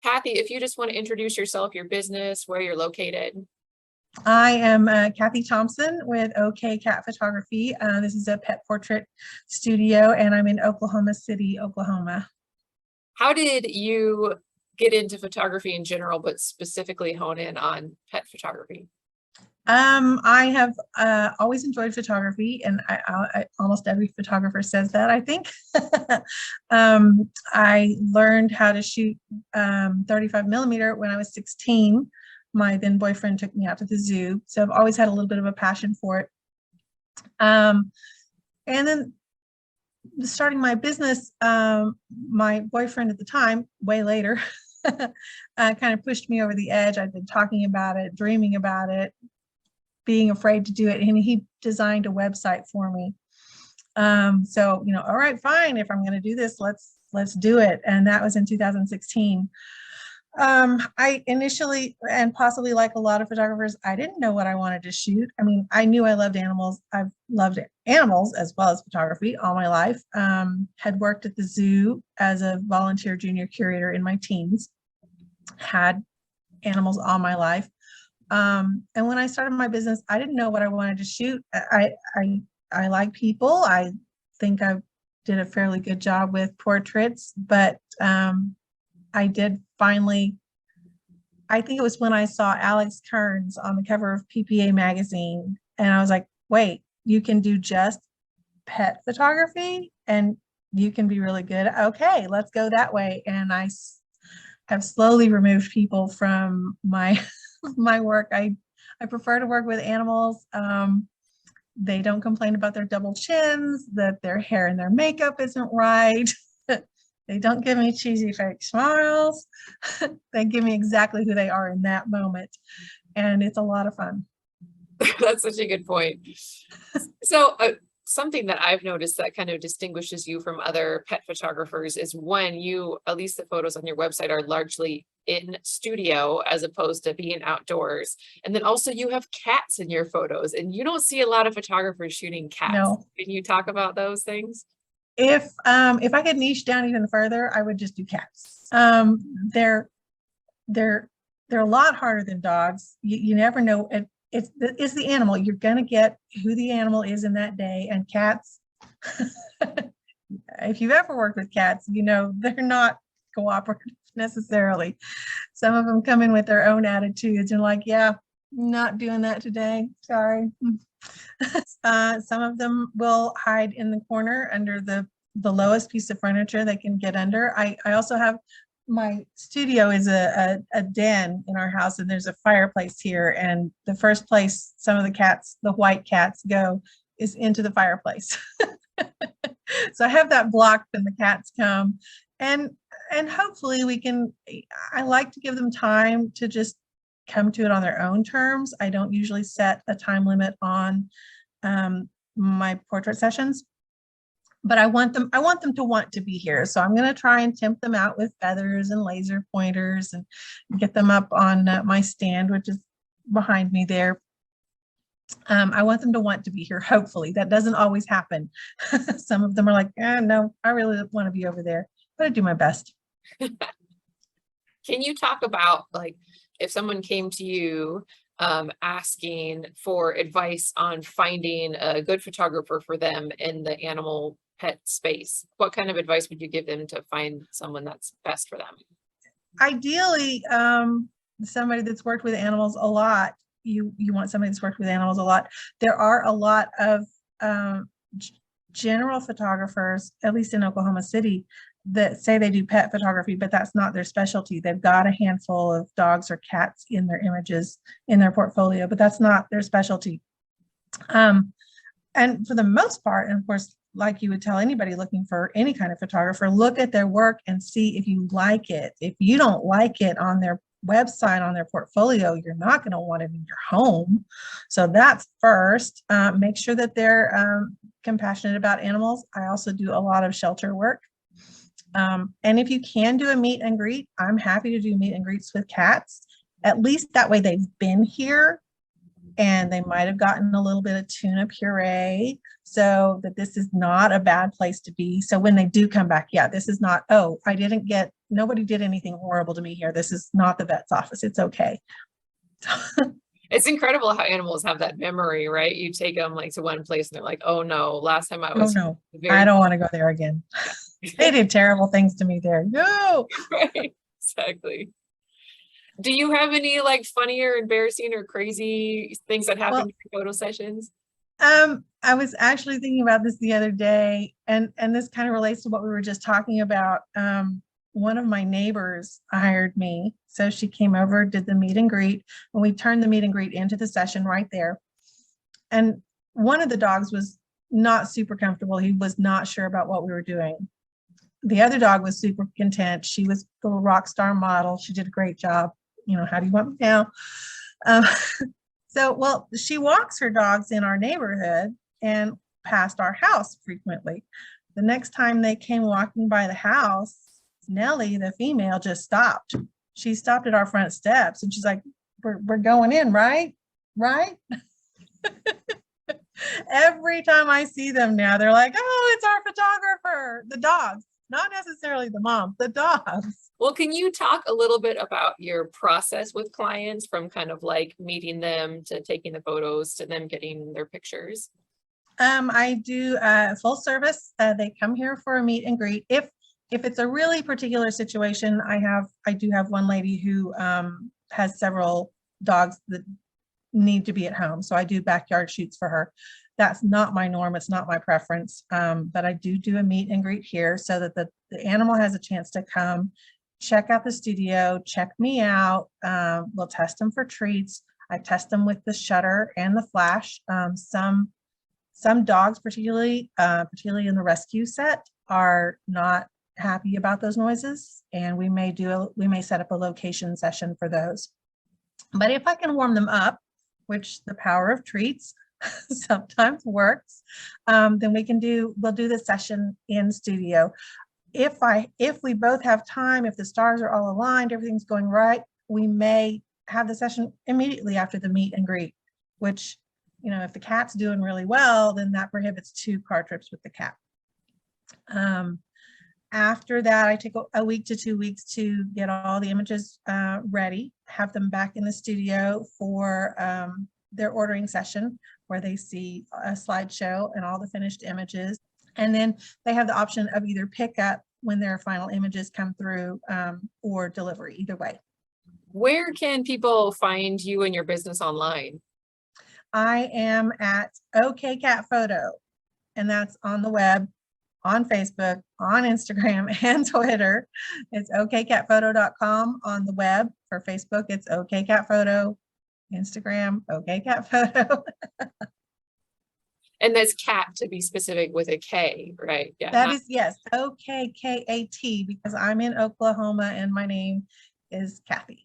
Kathy, if you just want to introduce yourself, your business, where you're located. I am Kathy Thompson with OKKat Photography. This is a pet portrait studio, and I'm in Oklahoma City, Oklahoma. How did you get into photography in general, but specifically hone in on pet photography? I have always enjoyed photography, and almost every photographer says that, I think. I learned how to shoot 35 millimeter when I was 16. My then boyfriend took me out to the zoo, so I've always had a little bit of a passion for it. And then starting my business, my boyfriend at the time, way later, kind of pushed me over the edge. I'd been talking about it, dreaming about it, being afraid to do it, and he designed a website for me. So, all right, fine, if I'm going to do this, let's do it. And that was in 2016. I initially, and possibly like a lot of photographers, I didn't know what I wanted to shoot. I mean, I knew I loved animals. I've loved animals as well as photography all my life. Had worked at the zoo as a volunteer junior curator in my teens, had animals all my life. And when I started my business, I didn't know what I wanted to shoot. I like people. I think I did a fairly good job with portraits, but I did finally, I think it was when I saw Alex Kearns on the cover of PPA magazine, and I was like, wait, you can do just pet photography and you can be really good. Okay, let's go that way. And I have slowly removed people from my my work. I prefer to work with animals. They don't complain about their double chins, that their hair and their makeup isn't right. They don't give me cheesy fake smiles. They give me exactly who they are in that moment. And it's a lot of fun. That's such a good point. So something that I've noticed that kind of distinguishes you from other pet photographers is when you, at least the photos on your website, are largely in studio as opposed to being outdoors. And then also you have cats in your photos, and you don't see a lot of photographers shooting cats. No. Can you talk about those things? If I could niche down even further, I would just do cats. They're a lot harder than dogs. You never know. It's the animal. You're gonna get who the animal is in that day. And cats, if you've ever worked with cats, they're not cooperative necessarily. Some of them come in with their own attitudes and like, yeah, not doing that today. Sorry. Some of them will hide in the corner under the lowest piece of furniture they can get under. I also have, my studio is a den in our house, and there's a fireplace here, and the first place some of the cats, the white cats, go is into the fireplace. So I have that blocked when the cats come, and hopefully we can, I like to give them time to just come to it on their own terms. I don't usually set a time limit on my portrait sessions, but I want them to want to be here. So I'm going to try and tempt them out with feathers and laser pointers and get them up on my stand, which is behind me there. I want them to want to be here. Hopefully that doesn't always happen. Some of them are like, no, I really want to be over there, but I do my best. Can you talk about, like, if someone came to you asking for advice on finding a good photographer for them in the animal pet space, what kind of advice would you give them to find someone that's best for them? Ideally, somebody that's worked with animals a lot. You want somebody that's worked with animals a lot. There are a lot of general photographers, at least in Oklahoma City, that say they do pet photography, but that's not their specialty. They've got a handful of dogs or cats in their images in their portfolio, but that's not their specialty. And for the most part, and of course, like you would tell anybody looking for any kind of photographer, look at their work and see if you like it. If you don't like it on their website, on their portfolio, you're not going to want it in your home. So that's first. Make sure that they're compassionate about animals. I also do a lot of shelter work. And if you can do a meet and greet, I'm happy to do meet and greets with cats. At least that way they've been here and they might have gotten a little bit of tuna puree, so that this is not a bad place to be. So when they do come back, yeah, this is not, oh, I didn't get nobody did anything horrible to me here. This is not the vet's office. It's okay. It's incredible how animals have that memory, right? You take them like to one place and they're like, oh no, last time I Oh was no, I very don't want to go there again. They did terrible things to me there. No. right. Exactly. Do you have any like funny or embarrassing or crazy things that happen in your photo sessions? I was actually thinking about this the other day, and this kind of relates to what we were just talking about. One of my neighbors hired me, so she came over, did the meet and greet, and we turned the meet and greet into the session right there. And one of the dogs was not super comfortable. He was not sure about what we were doing. The other dog was super content. She was the little rock star model. She did a great job. You know, how do you want me now? Well, she walks her dogs in our neighborhood and past our house frequently. The next time they came walking by the house, Nellie, the female, just stopped. She stopped at our front steps and she's like, we're going in, right? Right? Every time I see them now, they're like, oh, it's our photographer. The dogs, not necessarily the mom, the dogs. Well, can you talk a little bit about your process with clients from kind of like meeting them to taking the photos to them getting their pictures? I do full service. They come here for a meet and greet. If it's a really particular situation, I do have one lady who has several dogs that need to be at home. So I do backyard shoots for her. That's not my norm. It's not my preference. But I do a meet and greet here so that the animal has a chance to come, check out the studio, check me out. We'll test them for treats. I test them with the shutter and the flash. Some dogs, particularly in the rescue set, are not happy about those noises, and we may set up a location session for those. But if I can warm them up, which the power of treats sometimes works, then we'll do the session in studio. If we both have time, if the stars are all aligned, everything's going right, we may have the session immediately after the meet and greet, which, you know, if the cat's doing really well, then that prohibits 2 car trips with the cat. After that, I take a week to 2 weeks to get all the images ready, have them back in the studio for their ordering session, where they see a slideshow and all the finished images. And then they have the option of either pickup when their final images come through or delivery, either way. Where can people find you and your business online? I am at OKKat Photo, and that's on the web, on Facebook, on Instagram, and Twitter. It's OKKatPhoto.com on the web. For Facebook, it's OKKat Photo. Instagram, OKKat Photo. And that's cat, to be specific, with a K, right? Yeah. That is, yes, OKKat, because I'm in Oklahoma and my name is Kathy.